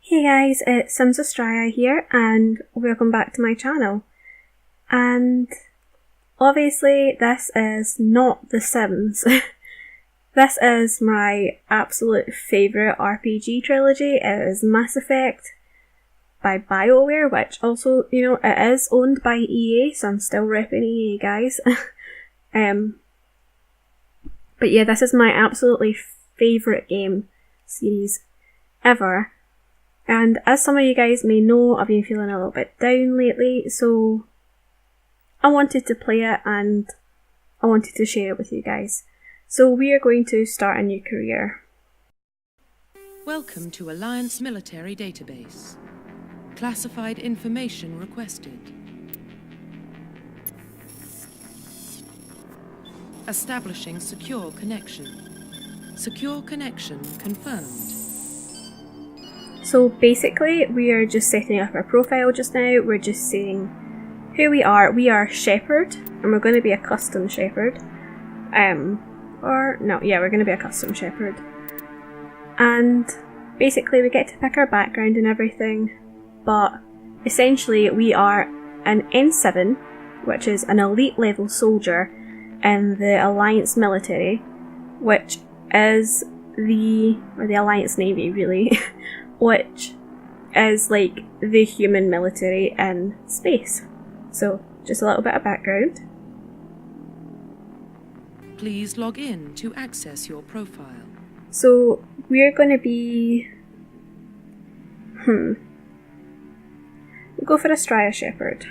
Hey guys, it's Sims Australia here and welcome back to my channel. And obviously this is not The Sims. This is my absolute favourite RPG trilogy. It is Mass Effect by BioWare, which also, it is owned by EA, so I'm still repping EA, guys. But yeah, this is my absolutely favourite game series ever. And as some of you guys may know, I've been feeling a little bit down lately, so I wanted to play it and I wanted to share it with you guys. So we are going to start a new career. Welcome to Alliance Military Database. Classified information requested. Establishing secure connection. Secure connection confirmed. So basically, we are just setting up our profile just now. We're just saying who we are. We are Shepard, and we're going to be a custom Shepard. We're going to be a custom Shepard. And basically, we get to pick our background and everything. But essentially, we are an N7, which is an elite level soldier in the Alliance military, which is the Alliance Navy, really. Which is like the human military in space. So, just a little bit of background. Please log in to access your profile. So, we're going to be... We'll go for Australia Shepard.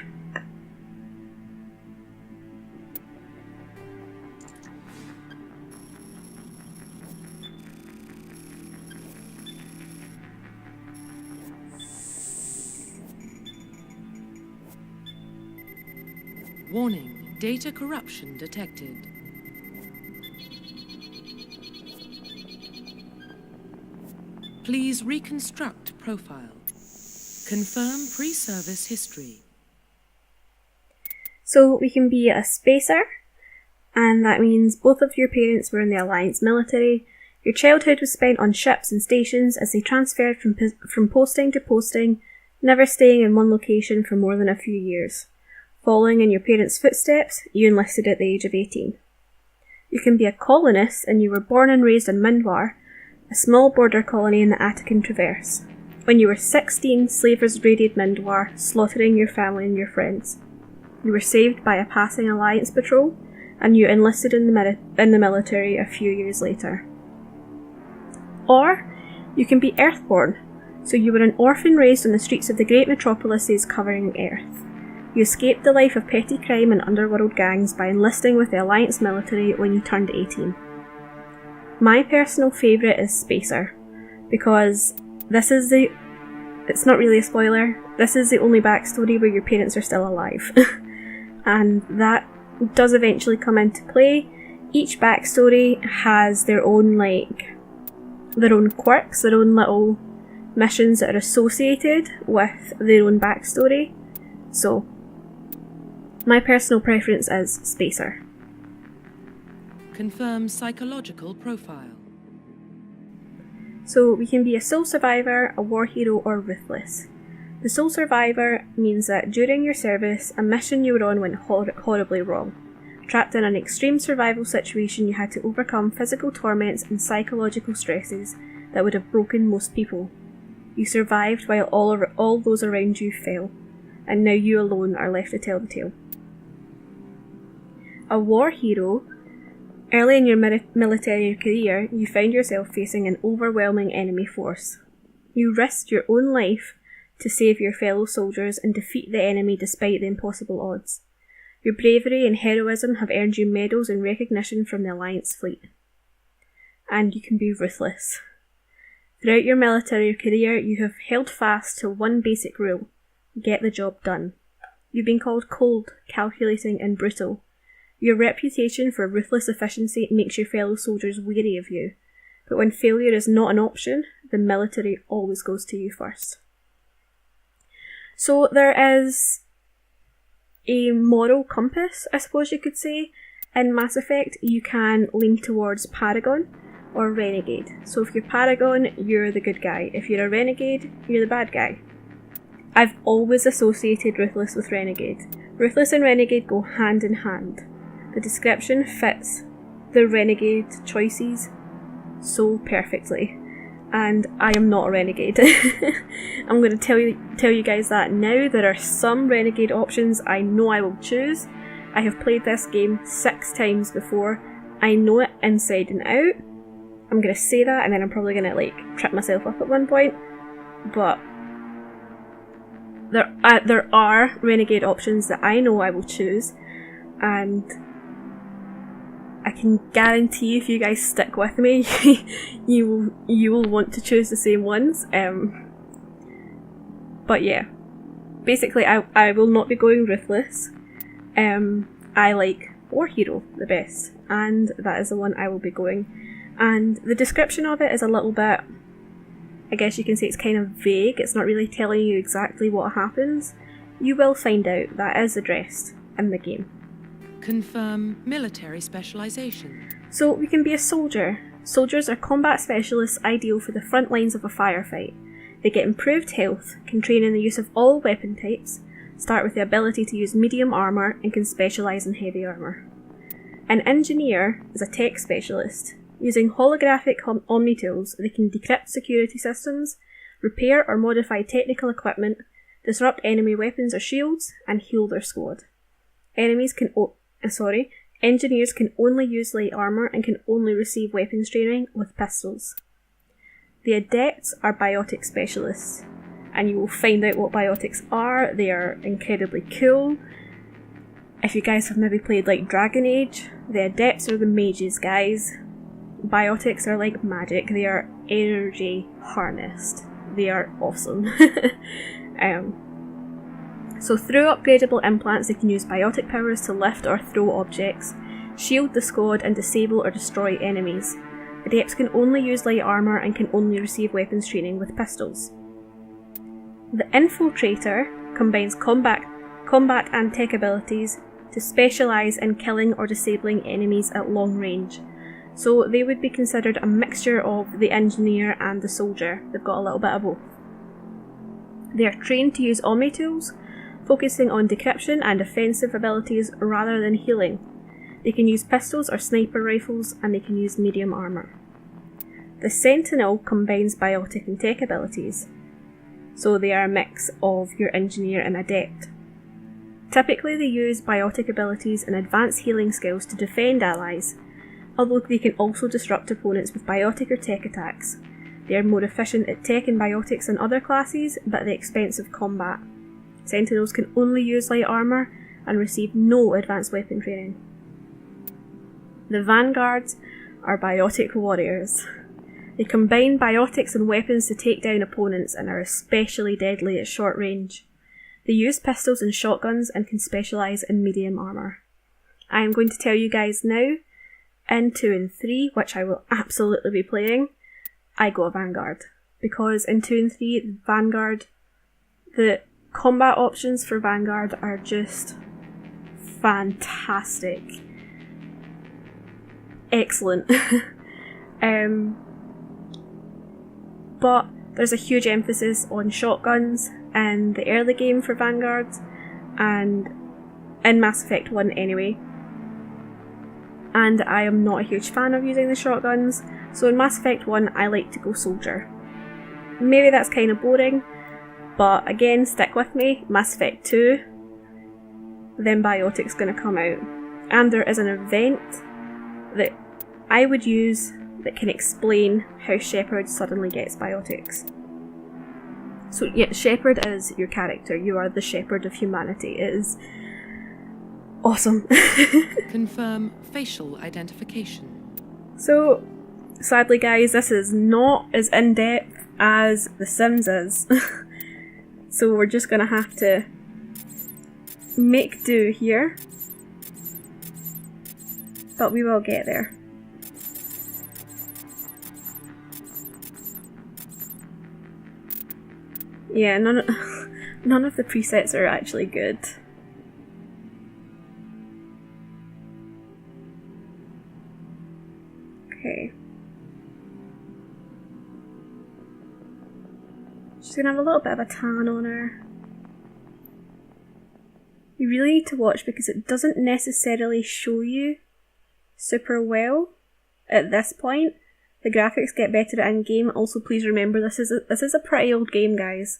Warning, data corruption detected. Please reconstruct profile. Confirm pre-service history. So we can be a spacer, and that means both of your parents were in the Alliance military. Your childhood was spent on ships and stations as they transferred from posting to posting, never staying in one location for more than a few years. Following in your parents' footsteps, you enlisted at the age of 18. You can be a colonist, and you were born and raised in Mindwar, a small border colony in the Attican Traverse. When you were 16, slavers raided Mindwar, slaughtering your family and your friends. You were saved by a passing Alliance patrol, and you enlisted in the military a few years later. Or, you can be Earthborn, so you were an orphan raised on the streets of the great metropolises covering Earth. You escaped the life of petty crime and underworld gangs by enlisting with the Alliance military when you turned 18. My personal favourite is Spacer, because it's not really a spoiler, this is the only backstory where your parents are still alive. And that does eventually come into play. Each backstory has their own quirks, their own little missions that are associated with their own backstory. So, my personal preference is Spacer. Confirm psychological profile. So we can be a sole survivor, a war hero, or ruthless. The sole survivor means that during your service, a mission you were on went horribly wrong. Trapped in an extreme survival situation, you had to overcome physical torments and psychological stresses that would have broken most people. You survived while all those around you fell, and now you alone are left to tell the tale. A war hero. Early in your military career, you found yourself facing an overwhelming enemy force. You risked your own life to save your fellow soldiers and defeat the enemy despite the impossible odds. Your bravery and heroism have earned you medals and recognition from the Alliance fleet. And you can be ruthless. Throughout your military career, you have held fast to one basic rule: get the job done. You've been called cold, calculating, and brutal. Your reputation for ruthless efficiency makes your fellow soldiers wary of you, but when failure is not an option, the military always goes to you first. So there is a moral compass, I suppose you could say. In Mass Effect, you can lean towards Paragon, or renegade. So if you're Paragon, you're the good guy. If you're a renegade, you're the bad guy. I've always associated Ruthless with Renegade. Ruthless and Renegade go hand in hand. The description fits the Renegade choices so perfectly. And I am not a Renegade. I'm going to tell you guys that now. There are some Renegade options I know I will choose. I have played this game 6 times before. I know it inside and out. I'm going to say that and then I'm probably going to trip myself up at one point. But there are Renegade options that I know I will choose, and I can guarantee if you guys stick with me, you will want to choose the same ones. But yeah, basically I will not be going Ruthless. I like War Hero the best, and that is the one I will be going. And the description of it is a little bit, I guess you can say it's kind of vague. It's not really telling you exactly what happens. You will find out. That is addressed in the game. Confirm military specialization. So we can be a soldier. Soldiers are combat specialists ideal for the front lines of a firefight. They get improved health, can train in the use of all weapon types, start with the ability to use medium armour, and can specialise in heavy armour. An engineer is a tech specialist. Using holographic omni-tools, they can decrypt security systems, repair or modify technical equipment, disrupt enemy weapons or shields, and heal their squad. Engineers can only use light armour and can only receive weapons training with pistols. The adepts are biotic specialists, and you will find out what biotics are. They are incredibly cool. If you guys have maybe played Dragon Age, the adepts are the mages, guys. Biotics are like magic. They are energy harnessed. They are awesome. So through upgradable implants, they can use biotic powers to lift or throw objects, shield the squad, and disable or destroy enemies. Adepts can only use light armour and can only receive weapons training with pistols. The Infiltrator combines combat and tech abilities to specialise in killing or disabling enemies at long range. So they would be considered a mixture of the engineer and the soldier. They've got a little bit of both. They are trained to use omni-tools, focusing on decryption and offensive abilities rather than healing. They can use pistols or sniper rifles, and they can use medium armour. The Sentinel combines biotic and tech abilities, so they are a mix of your engineer and adept. Typically they use biotic abilities and advanced healing skills to defend allies, although they can also disrupt opponents with biotic or tech attacks. They are more efficient at tech and biotics than other classes, but at the expense of combat. Sentinels can only use light armour and receive no advanced weapon training. The Vanguards are biotic warriors. They combine biotics and weapons to take down opponents and are especially deadly at short range. They use pistols and shotguns and can specialise in medium armour. I am going to tell you guys now, in 2 and 3, which I will absolutely be playing, I go a Vanguard. Because in 2 and 3, the combat options for Vanguard are just fantastic. Excellent. But there's a huge emphasis on shotguns in the early game for Vanguard, and in Mass Effect 1 anyway. And I am not a huge fan of using the shotguns, so in Mass Effect 1 I like to go soldier. Maybe that's kind of boring, but again, stick with me. Mass Effect 2, then Biotic's going to come out. And there is an event that I would use that can explain how Shepard suddenly gets biotics. So yeah, Shepard is your character. You are the Shepard of humanity. It is awesome. Confirm facial identification. So, sadly guys, this is not as in-depth as The Sims is. So we're just gonna have to make do here. But we will get there. Yeah, none of the presets are actually good. Okay. She's gonna have a little bit of a tan on her. You really need to watch because it doesn't necessarily show you super well at this point. The graphics get better at in-game. Also, please remember this is a pretty old game, guys.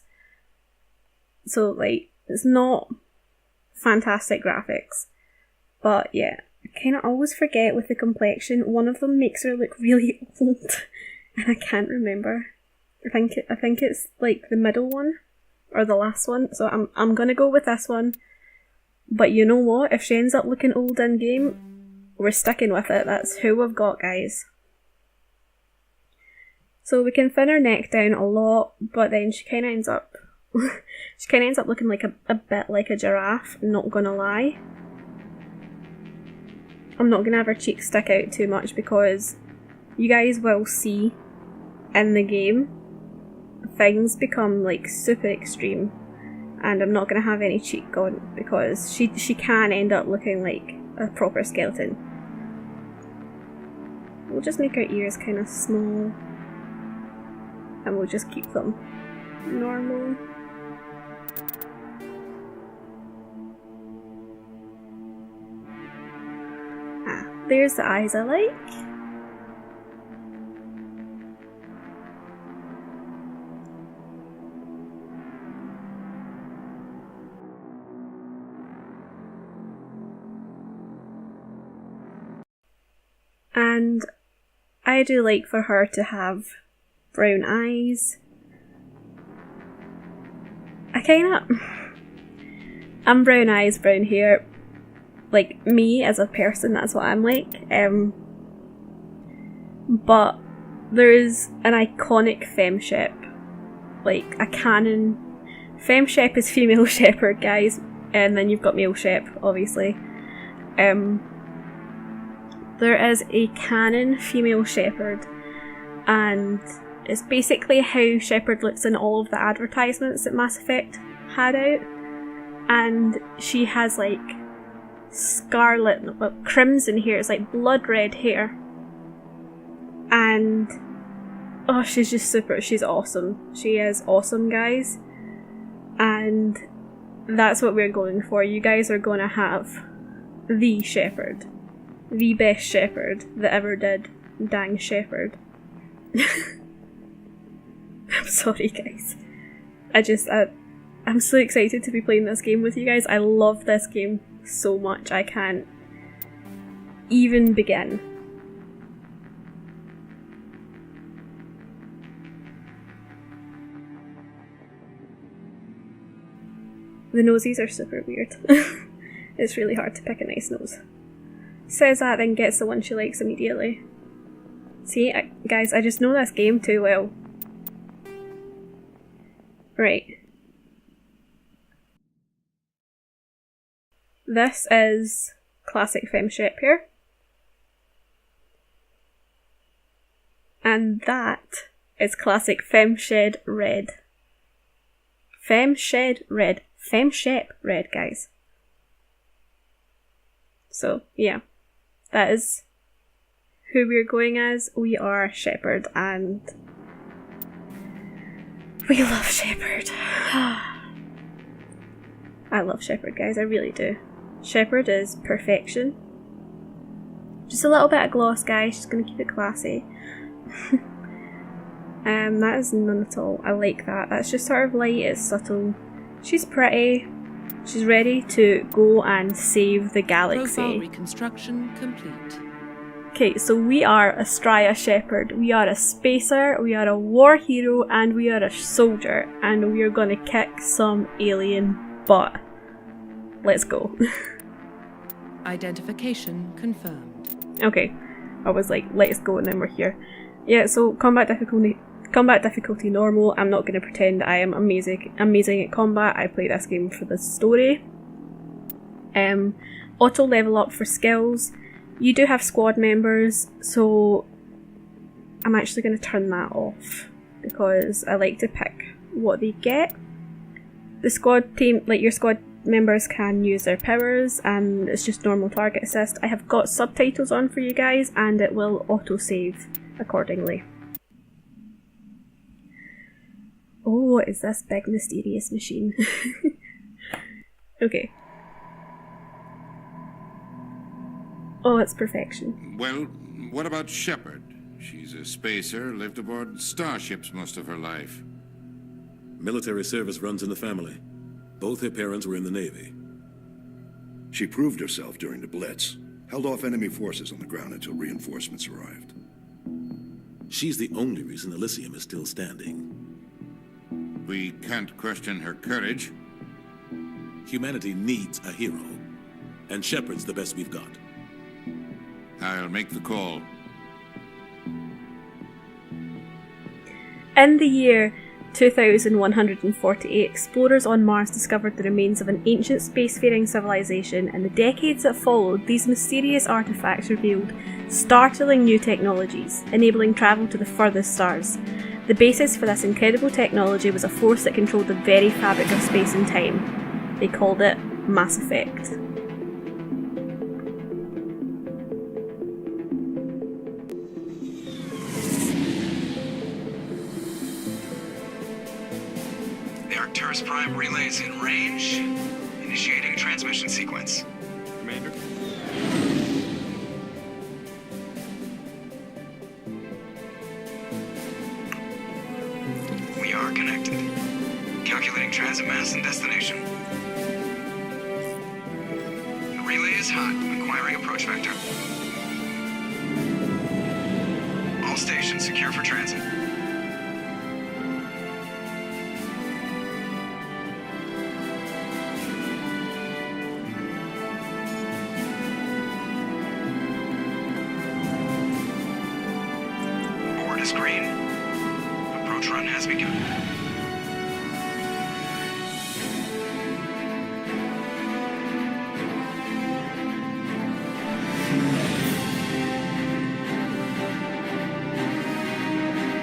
So, like, it's not fantastic graphics. But yeah, I kind of always forget with the complexion. One of them makes her look really old, and I can't remember. I think it's like the middle one or the last one. So I'm gonna go with this one. But you know what? If she ends up looking old in game, we're sticking with it. That's who we've got, guys. So we can thin her neck down a lot, but then she kind of ends up looking like a bit like a giraffe. Not gonna lie. I'm not gonna have her cheeks stick out too much because you guys will see in the game things become like super extreme. And I'm not going to have any cheek on because she can end up looking like a proper skeleton. We'll just make her ears kind of small. And we'll just keep them normal. There's the eyes I like. And I do like for her to have brown eyes. I'm brown eyes, brown hair. Like, me as a person, that's what I'm like. But there's an iconic femshep. Like, a canon. Femshep is female shepherd, guys. And then you've got male shep, obviously. There is a canon female Shepard, and it's basically how Shepard looks in all of the advertisements that Mass Effect had out. And she has like crimson hair, it's like blood red hair. And oh, she's awesome. She is awesome, guys. And that's what we're going for. You guys are going to have the Shepard. The best Shepard that ever did. Dang Shepard. I'm sorry, guys. I'm so excited to be playing this game with you guys. I love this game so much. I can't even begin. The noses are super weird. It's really hard to pick a nice nose. Says that, then gets the one she likes immediately. See, guys, I just know this game too well. Right. This is classic femshep here. And that is classic femshed red. Femshed red. Femshep red, guys. So, yeah. That is who we're going as. We are Shepard, and we love Shepard. I love Shepard, guys, I really do. Shepard is perfection. Just a little bit of gloss, guys, just gonna keep it classy. That is none at all. I like that. That's just sort of light, it's subtle. She's pretty. She's ready to go and save the galaxy. Profile reconstruction complete. Okay, so we are a Straya Shepard. We are a spacer, we are a war hero, and we are a soldier. And we are gonna kick some alien butt. Let's go. Identification confirmed. Okay, I was like, let's go, and then we're here. Yeah, so combat difficulty normal. I'm not going to pretend I am amazing at combat. I play this game for the story. Auto level up for skills. You do have squad members, so I'm actually going to turn that off because I like to pick what they get. The squad team, like your squad members, can use their powers, and it's just normal target assist. I have got subtitles on for you guys, and it will auto save accordingly. Oh, what is this big mysterious machine? Okay. Oh, it's perfection. Well, what about Shepard? She's a spacer, lived aboard starships most of her life. Military service runs in the family. Both her parents were in the Navy. She proved herself during the Blitz, held off enemy forces on the ground until reinforcements arrived. She's the only reason Elysium is still standing. We can't question her courage. Humanity needs a hero, and Shepard's the best we've got. I'll make the call. In the year 2148, explorers on Mars discovered the remains of an ancient spacefaring civilization. In the decades that followed, these mysterious artifacts revealed startling new technologies, enabling travel to the furthest stars. The basis for this incredible technology was a force that controlled the very fabric of space and time. They called it Mass Effect. The Arcturus Prime relay is in range. Initiating transmission sequence. Commander? We are connected. Calculating transit mass and destination. The relay is hot. Acquiring approach vector. All stations secure for transit. Board is green. Approach run has begun.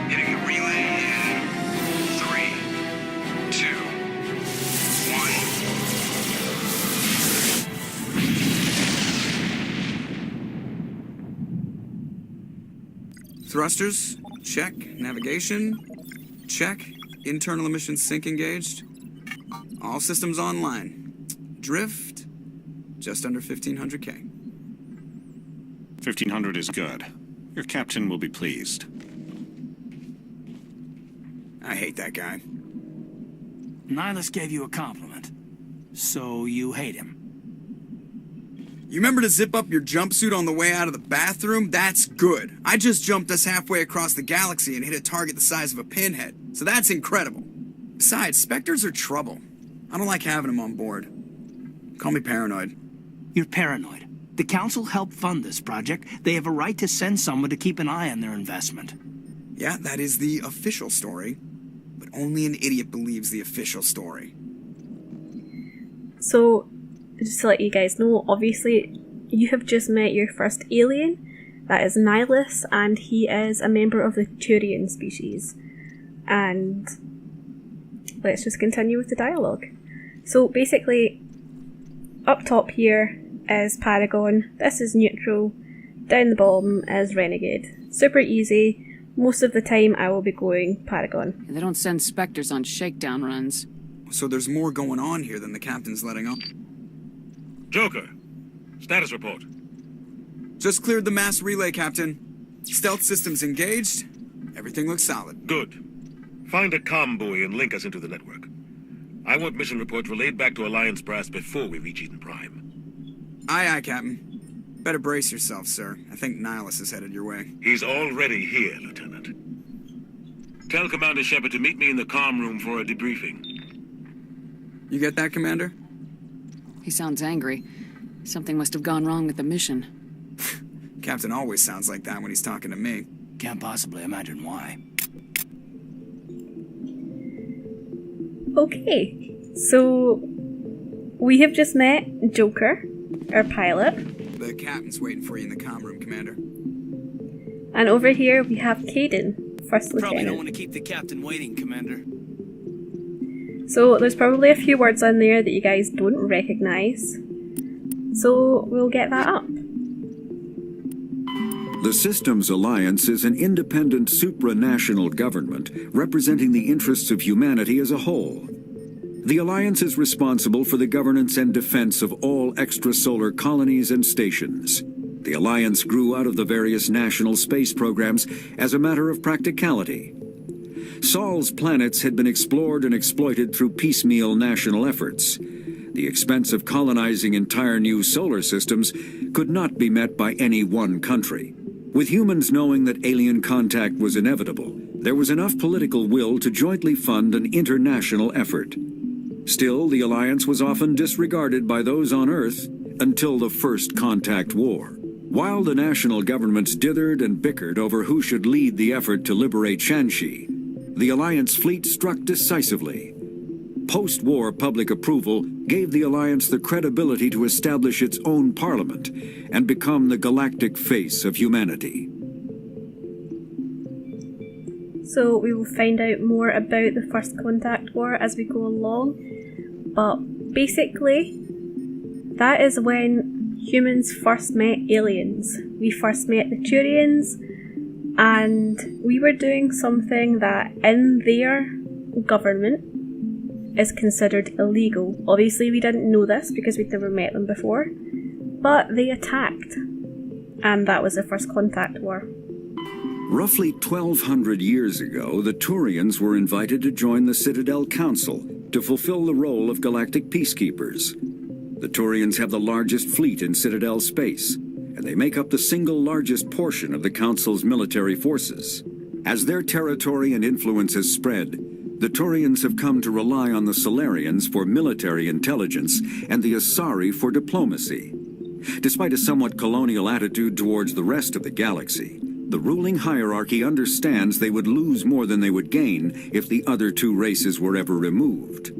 Hitting the relay in 3, 2, 1. Thrusters, check. Navigation, check. Internal emissions sync engaged. All systems online. Drift, just under 1500K. 1500 is good. Your captain will be pleased. I hate that guy. Nihilus gave you a compliment. So you hate him. You remember to zip up your jumpsuit on the way out of the bathroom? That's good. I just jumped us halfway across the galaxy and hit a target the size of a pinhead. So that's incredible. Besides, Spectres are trouble. I don't like having them on board. Call me paranoid. You're paranoid. The Council helped fund this project. They have a right to send someone to keep an eye on their investment. Yeah, that is the official story. But only an idiot believes the official story. So, just to let you guys know, obviously, you have just met your first alien. That is Nihilus, and he is a member of the Turian species. And let's just continue with the dialogue. So basically, up top here is Paragon, this is Neutral, down the bottom is Renegade. Super easy. Most of the time I will be going Paragon. They don't send Spectres on shakedown runs. So there's more going on here than the captain's letting on. Joker, status report. Just cleared the mass relay, Captain. Stealth systems engaged. Everything looks solid. Good. Find a comm buoy and link us into the network. I want mission reports relayed back to Alliance Brass before we reach Eden Prime. Aye, aye, Captain. Better brace yourself, sir. I think Nihilus is headed your way. He's already here, Lieutenant. Tell Commander Shepard to meet me in the comm room for a debriefing. You get that, Commander? He sounds angry. Something must have gone wrong with the mission. Captain always sounds like that when he's talking to me. Can't possibly imagine why. Okay, so we have just met Joker, our pilot. The captain's waiting for you in the comm room, Commander. And over here we have Caden, First Probably Lieutenant. don't want to keep the captain waiting, Commander. So there's probably a few words on there that you guys don't recognise. So we'll get that up. The Systems Alliance is an independent supranational government representing the interests of humanity as a whole. The Alliance is responsible for the governance and defense of all extrasolar colonies and stations. The Alliance grew out of the various national space programs as a matter of practicality. Sol's planets had been explored and exploited through piecemeal national efforts. The expense of colonizing entire new solar systems could not be met by any one country. With humans knowing that alien contact was inevitable, there was enough political will to jointly fund an international effort. Still, the Alliance was often disregarded by those on Earth until the First Contact War. While the national governments dithered and bickered over who should lead the effort to liberate Shanxi, the Alliance fleet struck decisively. Post-war public approval gave the Alliance the credibility to establish its own parliament and become the galactic face of humanity. So we will find out more about the First Contact War as we go along, but basically that is when humans first met aliens. We first met the Turians, and we were doing something that in their government is considered illegal. Obviously we didn't know this because we'd never met them before, but they attacked, and that was the First Contact War. Roughly 1,200 years ago, the Turians were invited to join the Citadel Council to fulfill the role of galactic peacekeepers. The Turians have the largest fleet in Citadel space, and they make up the single largest portion of the Council's military forces. As their territory and influence has spread, the Turians have come to rely on the Solarians for military intelligence and the Asari for diplomacy. Despite a somewhat colonial attitude towards the rest of the galaxy, the ruling hierarchy understands they would lose more than they would gain if the other two races were ever removed.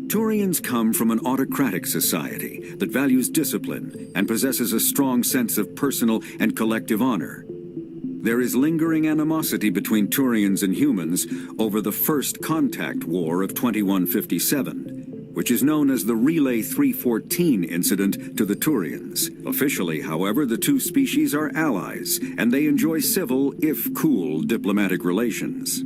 Turians come from an autocratic society that values discipline and possesses a strong sense of personal and collective honor. There is lingering animosity between Turians and humans over the First Contact War of 2157, which is known as the Relay 314 incident to the Turians. Officially, however, the two species are allies, and they enjoy civil, if cool, diplomatic relations.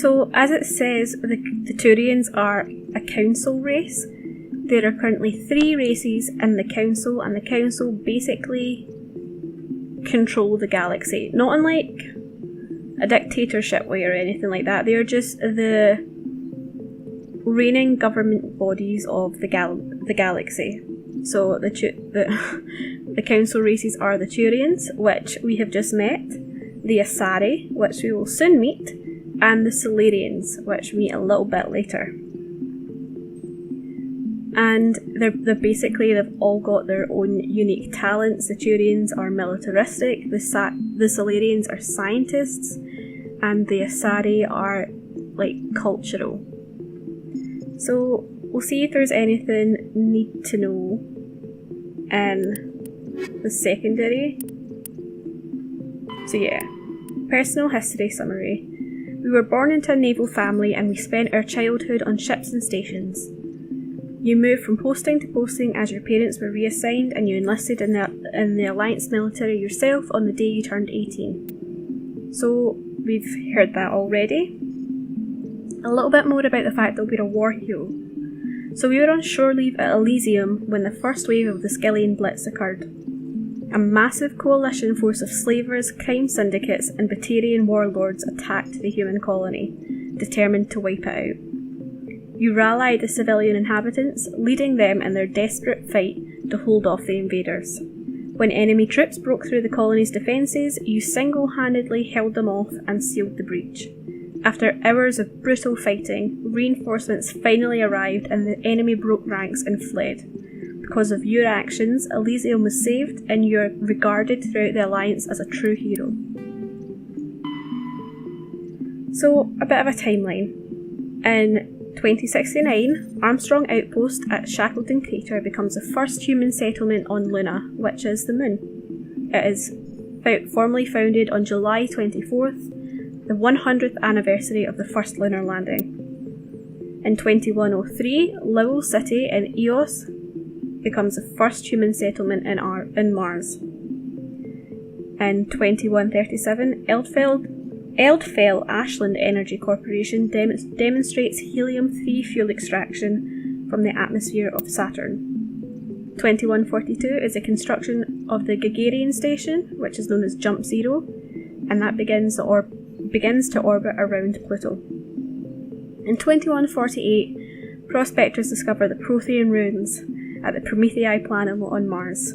So, as it says, the Turians are a council race. There are currently 3 races in the council, and the council basically control the galaxy. Not unlike a dictatorship way or anything like that. They are just the reigning government bodies of the galaxy. So the council races are the Turians, which we have just met, the Asari, which we will soon meet, and the Solarians, which we meet a little bit later. And they've all got their own unique talents. The Turians are militaristic, the Solarians are scientists, and the Asari are like cultural. So we'll see if there's anything need to know in the secondary. So yeah, personal history summary. We were born into a naval family and we spent our childhood on ships and stations. You moved from posting to posting as your parents were reassigned, and you enlisted in the Alliance military yourself on the day you turned 18. So we've heard that already. A little bit more about the fact that we're a war hero. So we were on shore leave at Elysium when the first wave of the Skillian Blitz occurred. A massive coalition force of slavers, crime syndicates and Batarian warlords attacked the human colony, determined to wipe it out. You rallied the civilian inhabitants, leading them in their desperate fight to hold off the invaders. When enemy troops broke through the colony's defences, you single-handedly held them off and sealed the breach. After hours of brutal fighting, reinforcements finally arrived and the enemy broke ranks and fled. Because of your actions, Elysium was saved and you are regarded throughout the Alliance as a true hero. So, a bit of a timeline. In 2069, Armstrong Outpost at Shackleton Crater becomes the first human settlement on Luna, which is the Moon. It is formally founded on July 24th, the 100th anniversary of the first lunar landing. In 2103, Lowell City in Eos becomes the first human settlement in Mars. In 2137, Eldfell Ashland Energy Corporation demonstrates helium-3 fuel extraction from the atmosphere of Saturn. 2142 is the construction of the Gagarin station, which is known as Jump Zero, and that begins to orbit around Pluto. In 2148, prospectors discover the Prothean ruins at the Promethei planet on Mars.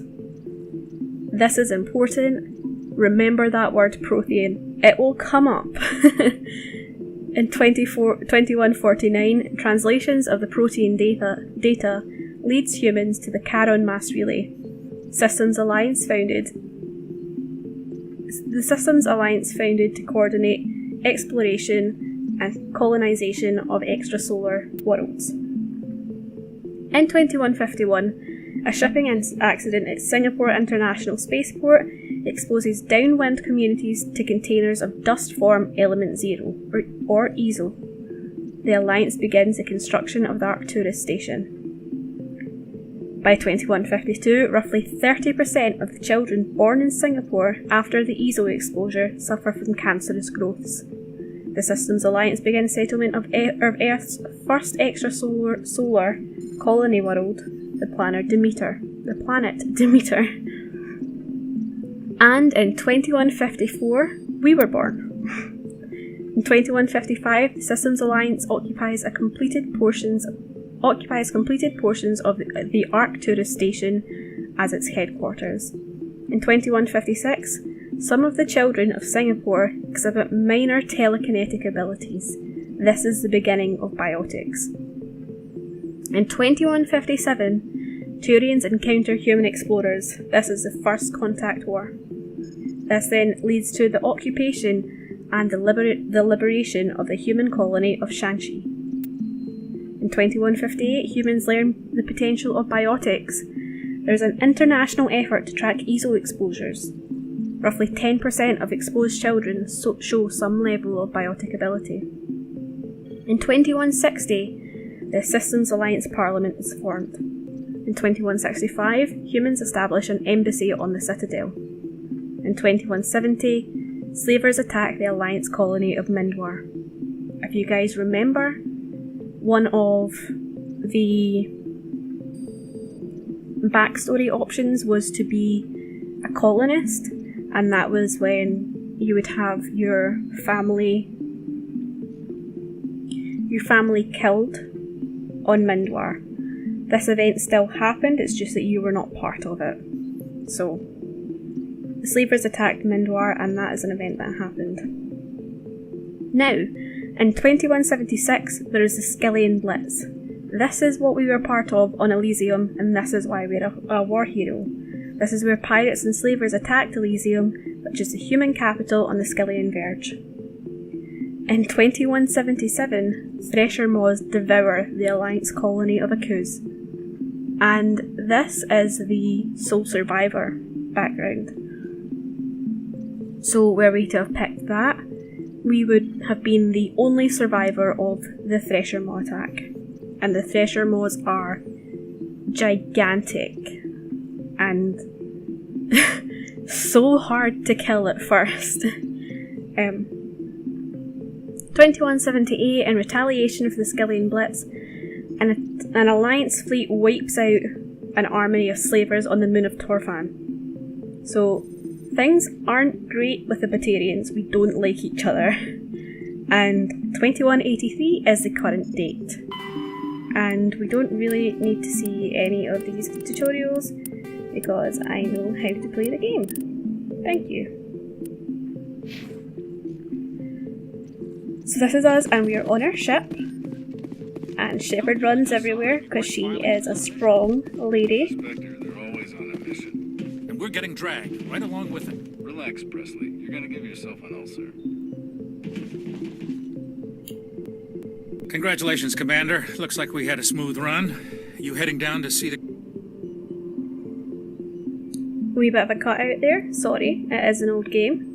This is important. Remember that word Prothean. It will come up. In 2149, translations of the Protean data leads humans to the Charon Mass Relay. The Systems Alliance founded to coordinate exploration and colonization of extrasolar worlds. In 2151, a shipping accident at Singapore International Spaceport exposes downwind communities to containers of dust form element 0, or ESO. The Alliance begins the construction of the Arcturus station. By 2152, roughly 30% of the children born in Singapore after the ESO exposure suffer from cancerous growths. The Systems Alliance begins settlement of Earth's first extrasolar colony world, the planet Demeter. And in 2154, we were born. In 2155, the Systems Alliance occupies completed portions of the Arcturus station as its headquarters. In 2156, some of the children of Singapore exhibit minor telekinetic abilities. This is the beginning of biotics. In 2157, Turians encounter human explorers. This is the First Contact War. This then leads to the occupation and the liberation of the human colony of Shanxi. In 2158, humans learn the potential of biotics. There is an international effort to track ESO exposures. Roughly 10% of exposed children show some level of biotic ability. In 2160, the Systems Alliance Parliament is formed. In 2165, humans establish an embassy on the Citadel. In 2170, slavers attack the Alliance colony of Mindwar. If you guys remember, one of the backstory options was to be a colonist, and that was when you would have your family killed on Mindwar. This event still happened, it's just that you were not part of it. So, the slavers attacked Mindwar, and that is an event that happened. Now, in 2176, there is the Skillian Blitz. This is what we were part of on Elysium, and this is why we're a war hero. This is where pirates and slavers attacked Elysium, which is the human capital on the Skillian Verge. In 2177, Thresher Maws devour the Alliance colony of Akuz. And this is the sole survivor background. So were we to have picked that, we would have been the only survivor of the Thresher Maw attack. And the Thresher Maws are gigantic and so hard to kill at first. 2178, in retaliation for the Skillian Blitz, an Alliance fleet wipes out an army of slavers on the moon of Torfan. So, things aren't great with the Batarians, we don't like each other. And 2183 is the current date. And we don't really need to see any of these tutorials because I know how to play the game. Thank you. So this is us, and we are on our ship. And Shepard runs everywhere because she is a strong lady. They're always on a mission. And we're getting dragged right along with it. Relax, Presley. You're gonna give yourself an ulcer. Congratulations, Commander. Looks like we had a smooth run. You heading down to see the... Wee bit of a cutout there. Sorry, it is an old game.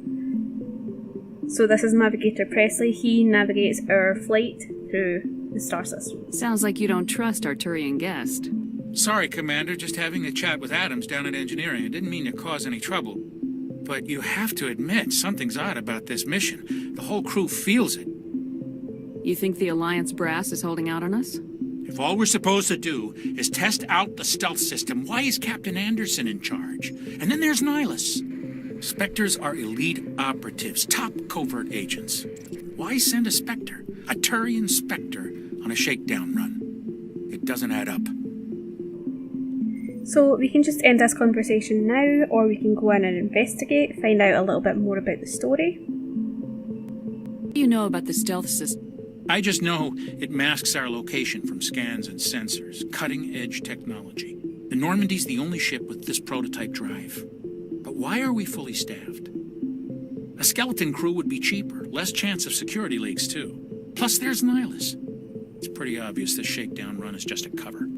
So this is Navigator Presley. He navigates our flight through the star system. Sounds like you don't trust our Turian guest. Sorry, Commander. Just having a chat with Adams down at engineering. I didn't mean to cause any trouble. But you have to admit, something's odd about this mission. The whole crew feels it. You think the Alliance brass is holding out on us? If all we're supposed to do is test out the stealth system, why is Captain Anderson in charge? And then there's Nihilus. Spectres are elite operatives, top covert agents. Why send a Spectre, a Turian Spectre, on a shakedown run? It doesn't add up. So we can just end this conversation now, or we can go in and investigate, find out a little bit more about the story. What do you know about the stealth system? I just know it masks our location from scans and sensors. Cutting-edge technology. The Normandy's the only ship with this prototype drive. But why are we fully staffed? A skeleton crew would be cheaper, less chance of security leaks too. Plus there's Nihilus. It's pretty obvious this shakedown run is just a cover.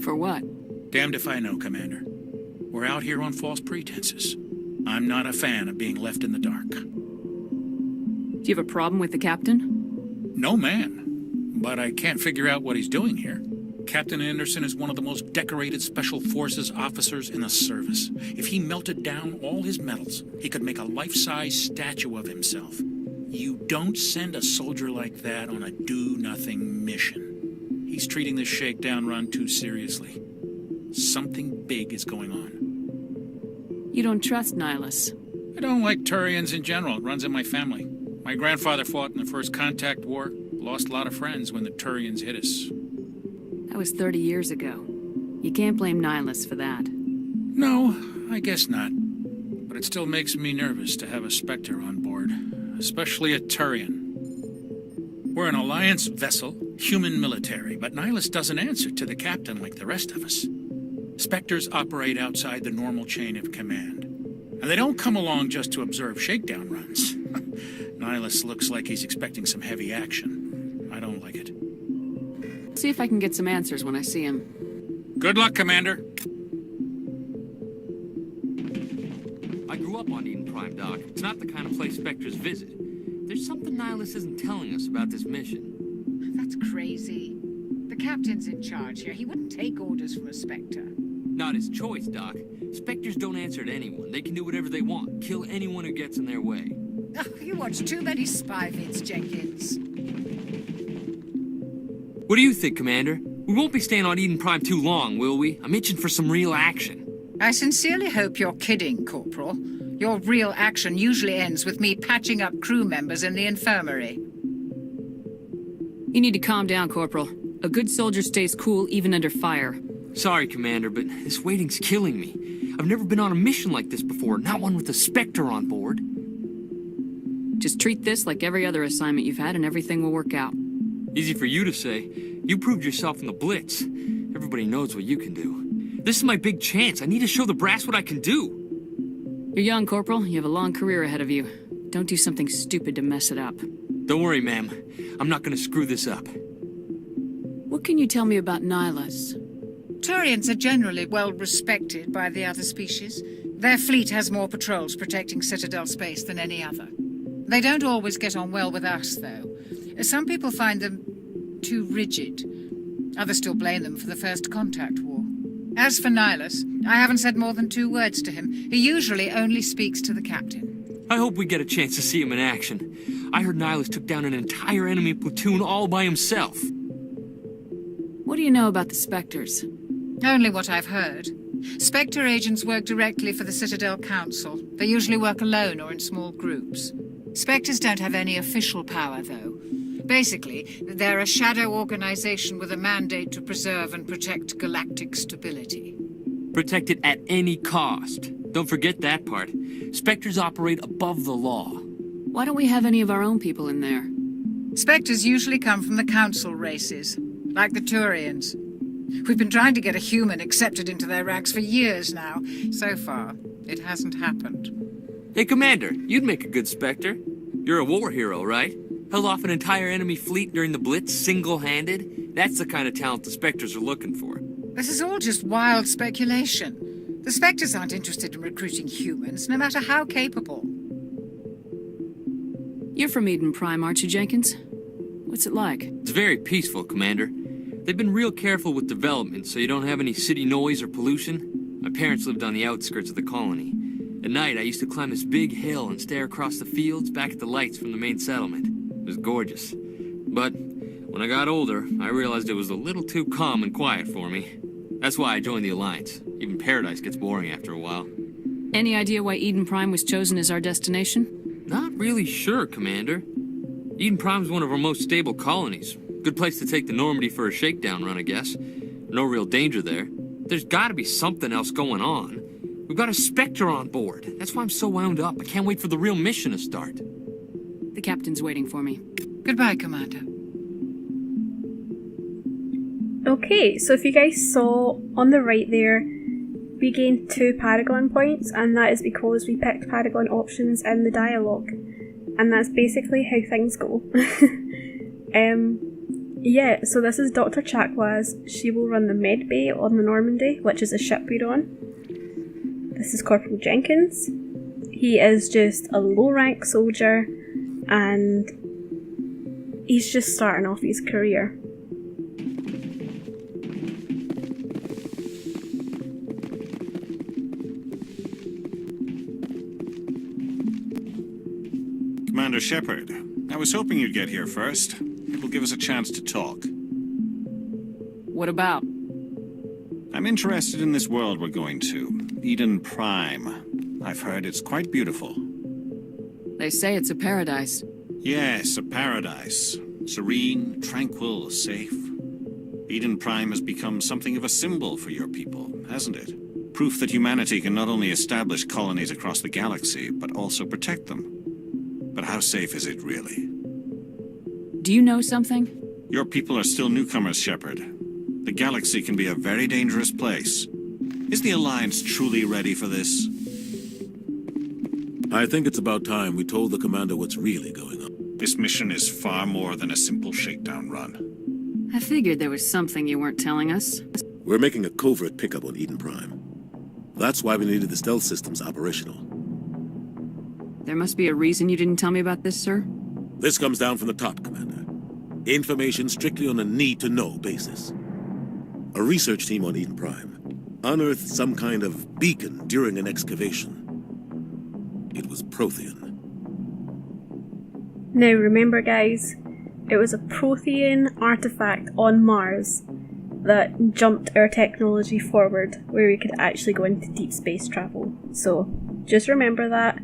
For what? Damned if I know, Commander. We're out here on false pretenses. I'm not a fan of being left in the dark. Do you have a problem with the captain? No, man. But I can't figure out what he's doing here. Captain Anderson is one of the most decorated Special Forces officers in the service. If he melted down all his medals, he could make a life-size statue of himself. You don't send a soldier like that on a do-nothing mission. He's treating this shakedown run too seriously. Something big is going on. You don't trust Nihilus? I don't like Turians in general. It runs in my family. My grandfather fought in the First Contact War. Lost a lot of friends when the Turians hit us. That was 30 years ago. You can't blame Nihilus for that. No, I guess not. But it still makes me nervous to have a Spectre on board. Especially a Turian. We're an Alliance vessel, human military, but Nihilus doesn't answer to the captain like the rest of us. Spectres operate outside the normal chain of command. And they don't come along just to observe shakedown runs. Nihilus looks like he's expecting some heavy action. I don't like it. See if I can get some answers when I see him. Good luck, Commander. I grew up on Eden Prime, Doc. It's not the kind of place Spectres visit. There's something Nihilus isn't telling us about this mission. That's crazy. The captain's in charge here. He wouldn't take orders from a Spectre. Not his choice, Doc. Spectres don't answer to anyone. They can do whatever they want. Kill anyone who gets in their way. Oh, you watch too many spy vids, Jenkins. What do you think, Commander? We won't be staying on Eden Prime too long, will we? I'm itching for some real action. I sincerely hope you're kidding, Corporal. Your real action usually ends with me patching up crew members in the infirmary. You need to calm down, Corporal. A good soldier stays cool even under fire. Sorry, Commander, but this waiting's killing me. I've never been on a mission like this before, not one with a Spectre on board. Just treat this like every other assignment you've had and everything will work out. Easy for you to say. You proved yourself in the Blitz. Everybody knows what you can do. This is my big chance. I need to show the brass what I can do. You're young, Corporal. You have a long career ahead of you. Don't do something stupid to mess it up. Don't worry, ma'am. I'm not gonna screw this up. What can you tell me about Nihilus? Turians are generally well respected by the other species. Their fleet has more patrols protecting Citadel space than any other. They don't always get on well with us, though. Some people find them too rigid. Others still blame them for the First Contact War. As for Nihilus, I haven't said more than 2 words to him. He usually only speaks to the captain. I hope we get a chance to see him in action. I heard Nihilus took down an entire enemy platoon all by himself. What do you know about the Spectres? Only what I've heard. Spectre agents work directly for the Citadel Council. They usually work alone or in small groups. Spectres don't have any official power, though. Basically, they're a shadow organization with a mandate to preserve and protect galactic stability. Protect it at any cost. Don't forget that part. Spectres operate above the law. Why don't we have any of our own people in there? Spectres usually come from the Council races, like the Turians. We've been trying to get a human accepted into their ranks for years now. So far, it hasn't happened. Hey, Commander, you'd make a good Spectre. You're a war hero, right? Held off an entire enemy fleet during the Blitz single-handed? That's the kind of talent the Spectres are looking for. This is all just wild speculation. The Spectres aren't interested in recruiting humans, no matter how capable. You're from Eden Prime, aren't you, Jenkins? What's it like? It's very peaceful, Commander. They've been real careful with development, so you don't have any city noise or pollution. My parents lived on the outskirts of the colony. At night, I used to climb this big hill and stare across the fields back at the lights from the main settlement. It was gorgeous. But when I got older, I realized it was a little too calm and quiet for me. That's why I joined the Alliance. Even Paradise gets boring after a while. Any idea why Eden Prime was chosen as our destination? Not really sure, Commander. Eden Prime's one of our most stable colonies. Good place to take the Normandy for a shakedown run, I guess. No real danger there. There's gotta be something else going on. We've got a Spectre on board. That's why I'm so wound up. I can't wait for the real mission to start. The captain's waiting for me. Goodbye, Commander. Okay, so if you guys saw on the right there, we gained 2 Paragon points, and that is because we picked Paragon options in the dialogue. And that's basically how things go. Yeah, so this is Dr. Chakwas. She will run the med bay on the Normandy, which is a ship we're on. This is Corporal Jenkins. He is just a low-rank soldier, and he's just starting off his career. Commander Shepard, I was hoping you'd get here first. It will give us a chance to talk. What about? I'm interested in this world we're going to, Eden Prime. I've heard it's quite beautiful. They say it's a paradise. Yes, a paradise. Serene, tranquil, safe. Eden Prime has become something of a symbol for your people, hasn't it? Proof that humanity can not only establish colonies across the galaxy, but also protect them. But how safe is it really? Do you know something? Your people are still newcomers, Shepard. The galaxy can be a very dangerous place. Is the Alliance truly ready for this? I think it's about time we told the commander what's really going on. This mission is far more than a simple shakedown run. I figured there was something you weren't telling us. We're making a covert pickup on Eden Prime. That's why we needed the stealth systems operational. There must be a reason you didn't tell me about this, sir? This comes down from the top, Commander. Information strictly on a need-to-know basis. A research team on Eden Prime unearthed some kind of beacon during an excavation. It was Prothean. Now remember guys, it was a Prothean artifact on Mars that jumped our technology forward, where we could actually go into deep space travel. So just remember that.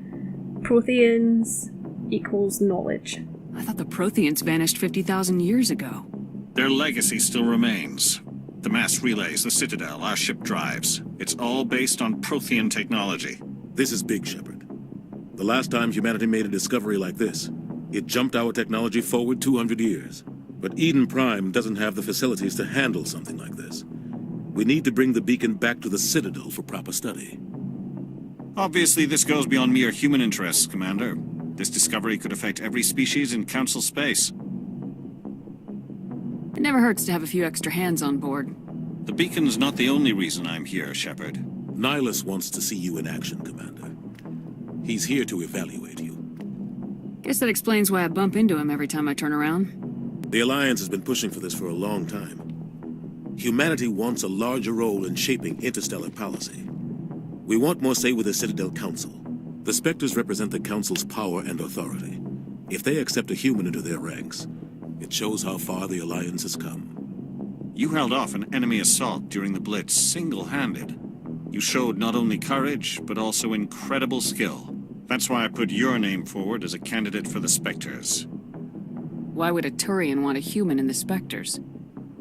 Protheans equals knowledge. I thought the Protheans vanished 50,000 years ago. Their legacy still remains. The mass relays, the Citadel, our ship drives. It's all based on Prothean technology. This is big, Shepard. The last time humanity made a discovery like this, it jumped our technology forward 200 years. But Eden Prime doesn't have the facilities to handle something like this. We need to bring the beacon back to the Citadel for proper study. Obviously, this goes beyond mere human interests, Commander. This discovery could affect every species in Council space. It never hurts to have a few extra hands on board. The beacon's not the only reason I'm here, Shepard. Nihilus wants to see you in action, Commander. He's here to evaluate you. Guess that explains why I bump into him every time I turn around. The Alliance has been pushing for this for a long time. Humanity wants a larger role in shaping interstellar policy. We want more say with the Citadel Council. The Spectres represent the Council's power and authority. If they accept a human into their ranks, it shows how far the Alliance has come. You held off an enemy assault during the Blitz single-handed. You showed not only courage, but also incredible skill. That's why I put your name forward as a candidate for the Spectres. Why would a Turian want a human in the Spectres?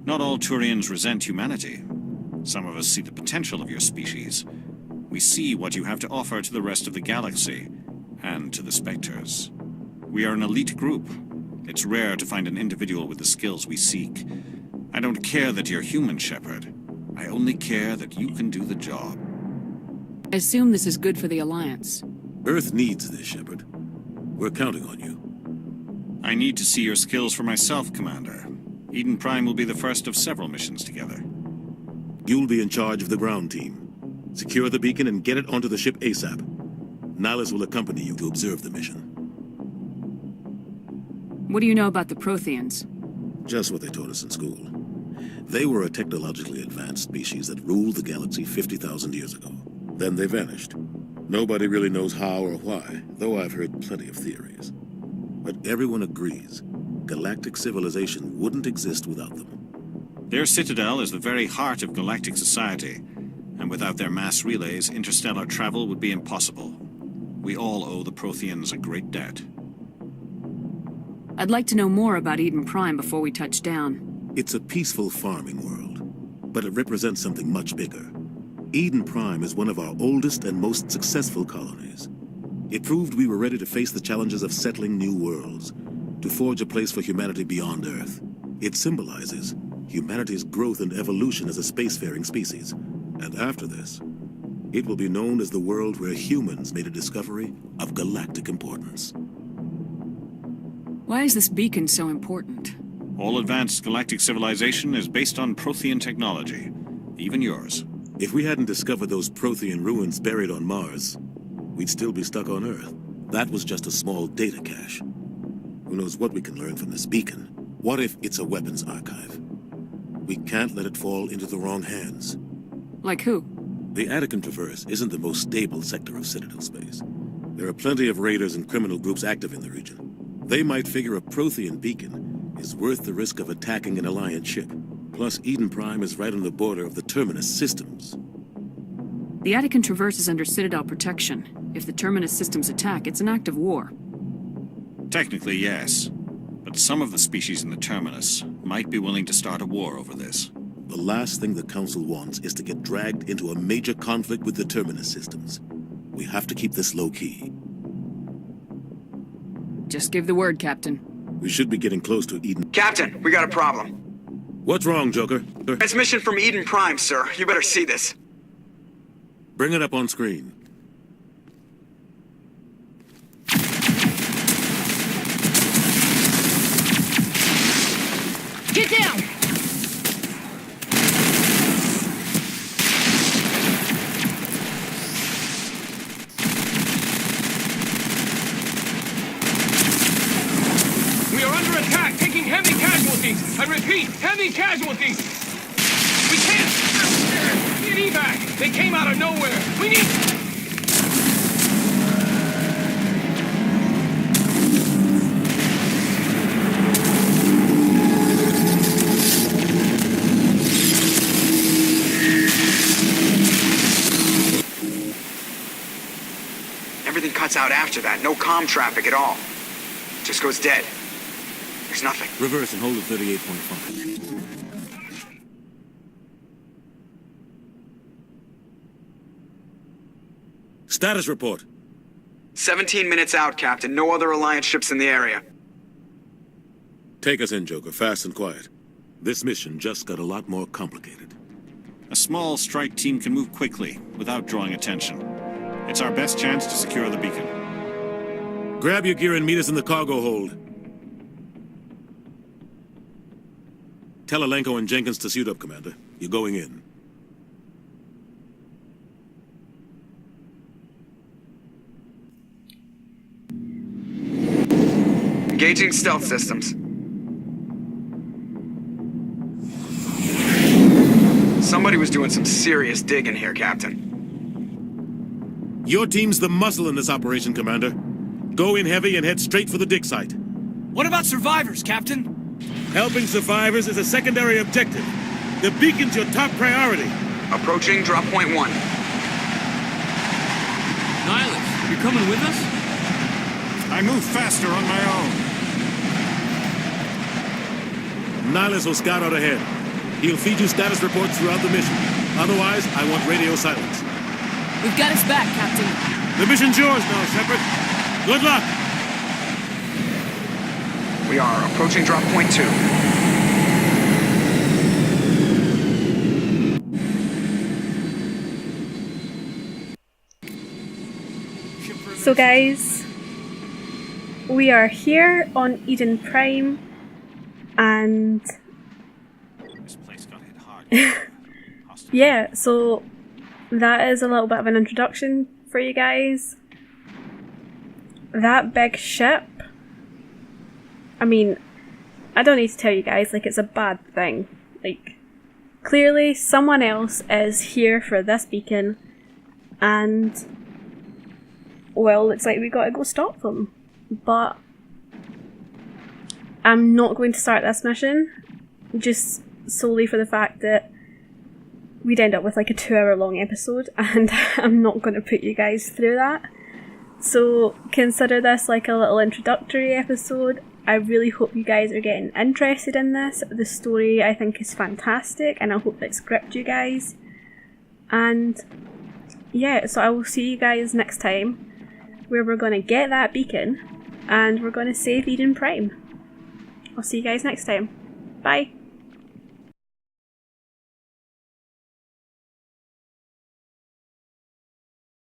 Not all Turians resent humanity. Some of us see the potential of your species. We see what you have to offer to the rest of the galaxy, and to the Spectres. We are an elite group. It's rare to find an individual with the skills we seek. I don't care that you're human, Shepard. I only care that you can do the job. I assume this is good for the Alliance. Earth needs this, Shepard. We're counting on you. I need to see your skills for myself, Commander. Eden Prime will be the first of several missions together. You'll be in charge of the ground team. Secure the beacon and get it onto the ship ASAP. Nihilus will accompany you to observe the mission. What do you know about the Protheans? Just what they taught us in school. They were a technologically advanced species that ruled the galaxy 50,000 years ago. Then they vanished. Nobody really knows how or why, though I've heard plenty of theories. But everyone agrees galactic civilization wouldn't exist without them. Their citadel is the very heart of galactic society, and without their mass relays, interstellar travel would be impossible. We all owe the Protheans a great debt. I'd like to know more about Eden Prime before we touch down. It's a peaceful farming world, but it represents something much bigger. Eden Prime is one of our oldest and most successful colonies. It proved we were ready to face the challenges of settling new worlds, to forge a place for humanity beyond Earth. It symbolizes humanity's growth and evolution as a spacefaring species. And after this, it will be known as the world where humans made a discovery of galactic importance. Why is this beacon so important? All advanced galactic civilization is based on Prothean technology, even yours. If we hadn't discovered those Prothean ruins buried on Mars, we'd still be stuck on Earth. That was just a small data cache. Who knows what we can learn from this beacon? What if it's a weapons archive? We can't let it fall into the wrong hands. Like who? The Attican Traverse isn't the most stable sector of Citadel space. There are plenty of raiders and criminal groups active in the region. They might figure a Prothean beacon is worth the risk of attacking an Alliance ship. Plus, Eden Prime is right on the border of the Terminus systems. The Attican Traverse is under Citadel protection. If the Terminus systems attack, it's an act of war. Technically, yes. But some of the species in the Terminus might be willing to start a war over this. The last thing the Council wants is to get dragged into a major conflict with the Terminus systems. We have to keep this low-key. Just give the word, Captain. We should be getting close to Eden. Captain, we got a problem. What's wrong, Joker? Transmission from Eden Prime, sir. You better see this. Bring it up on screen. Get down! We are under attack, taking heavy casualties. I repeat, heavy casualties. We can't get evac. They came out of nowhere. We need... Everything cuts out after that. No comm traffic at all. Just goes dead. There's nothing. Reverse and hold at 38.5. Status report. 17 minutes out, Captain. No other Alliance ships in the area. Take us in, Joker, fast and quiet. This mission just got a lot more complicated. A small strike team can move quickly, without drawing attention. It's our best chance to secure the beacon. Grab your gear and meet us in the cargo hold. Tell Alenko and Jenkins to suit up, Commander. You're going in. Engaging stealth systems. Somebody was doing some serious digging here, Captain. Your team's the muscle in this operation, Commander. Go in heavy and head straight for the dig site. What about survivors, Captain? Helping survivors is a secondary objective. The beacon's your top priority. Approaching drop point 1. Nihilus, you're coming with us? I move faster on my own. Nihilus will scout out ahead. He'll feed you status reports throughout the mission. Otherwise, I want radio silence. We've got his back, Captain. The mission's yours now, Shepard. Good luck. We are approaching drop point 2. So guys, we are here on Eden Prime, and yeah, so that is a little bit of an introduction for you guys. That big ship, I mean, I don't need to tell you guys, like, it's a bad thing. Like, clearly someone else is here for this beacon, and well, looks like we gotta go stop them. But I'm not going to start this mission, just solely for the fact that we'd end up with like a 2-hour long episode, and I'm not going to put you guys through that. So consider this like a little introductory episode. I really hope you guys are getting interested in this. The story I think is fantastic, and I hope it's gripped you guys. And yeah, so I will see you guys next time, where we're going to get that beacon and we're going to save Eden Prime. I'll see you guys next time. Bye!